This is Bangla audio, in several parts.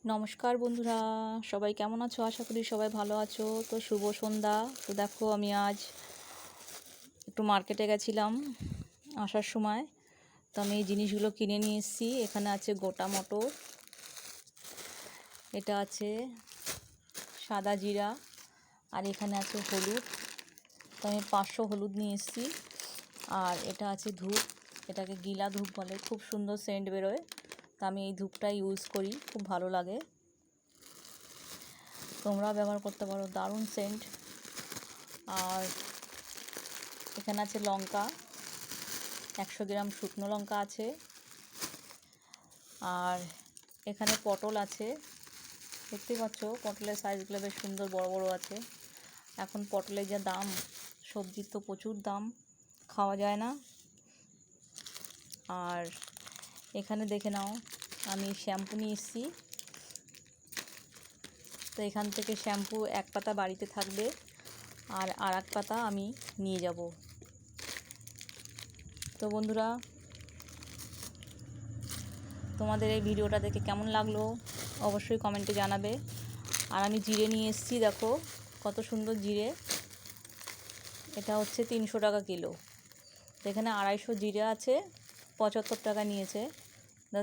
নমস্কার বন্ধুরা, সবাই কেমন আছো? আশা করি সবাই ভালো আছো। তো শুভ সন্ধ্যা। তো দেখো, আমি আজ একটু মার্কেটে গেছিলাম আসার সময়। তো আমি এই জিনিসগুলো কিনে নিয়ে এসেছি। এখানে আছে গোটা মটর, এটা আছে সাদা জিরা, আর এখানে আছে হলুদ। তো আমি 500 হলুদ নিয়ে এসেছি। আর এটা আছে ধূপ, এটাকে গিলা ধূপ বলে, খুব সুন্দর সেন্ট বেরোয়। তো আমি এই ধূপটা ইউজ করি, খুব ভালো লাগে। তোমরা ব্যবহার করতে পারো, দারুণ সেন্ট। আর এখানে আছে লঙ্কা, 100 গ্রাম শুকনো লঙ্কা আছে। আর এখানে পটল আছে, দেখতেই পাচ্ছ পটলের সাইজগুলো বেশ সুন্দর বড় বড় আছে। এখন পটলের যা দাম, সবজির তো প্রচুর দাম, খাওয়া যায় না। আর এখানে দেখে নাও, আমি শ্যাম্পু নিয়ে এসেছি। তো এখান থেকে শ্যাম্পু এক পাতা বাড়িতে থাকবে, আর এক পাতা আমি নিয়ে যাব। তো বন্ধুরা, তোমাদের এই ভিডিওটা দেখে কেমন লাগলো অবশ্যই কমেন্টে জানাবে। আর আমি জিরে নিয়ে এসেছি, দেখো কত সুন্দর জিরে। এটা হচ্ছে 300 টাকা কিলো। এখানে 250 জিরে আছে, 75 টাকা নিয়েছে।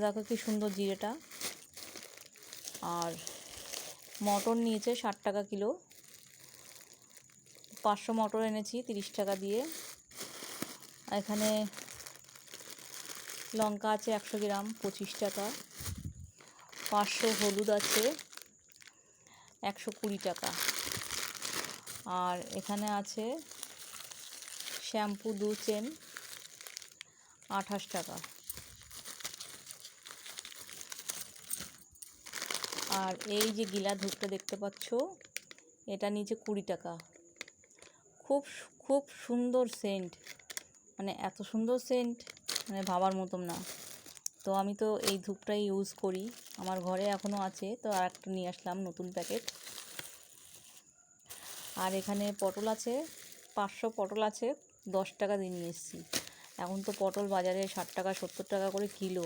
দেখো কি সুন্দর জিরেটা। আর মটর নিয়েছে 60 টাকা কিলো। 500 মটর এনেছি 30 টাকা দিয়ে। এখানে লঙ্কা আছে 100 গ্রাম 25 টাকা। 500 হলুদ আছে 120 টাকা। আর এখানে আছে শ্যাম্পু 2 চেন 28 টাকা। আর এই যে গিলা ধূপটা দেখতে পাচ্ছ, এটা নিচে 20 টাকা। খুব খুব সুন্দর সেন্ট, মানে এত সুন্দর সেন্ট, মানে ভাবার মতন না। তো আমি তো এই ধূপটাই ইউজ করি, আমার ঘরে এখনও আছে। তো আর একটা নিয়ে আসলাম নতুন প্যাকেট। আর এখানে পটল আছে, 500 পটল আছে, 10 টাকা দিয়ে নিয়ে এসেছি। এখন তো পটল বাজারে 60 টাকা 70 টাকা করে কিলো।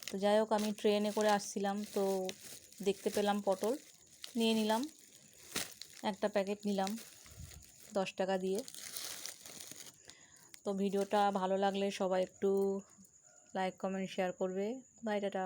তো যাই হোক, আমি ট্রেনে করে আসছিলাম, তো দেখতে পেলাম পটল, নিয়ে নিলাম। একটা প্যাকেট নিলাম 10 টাকা দিয়ে। তো ভিডিওটা ভালো লাগলে সবাই একটু লাইক কমেন্ট শেয়ার করবে। Bye, tata.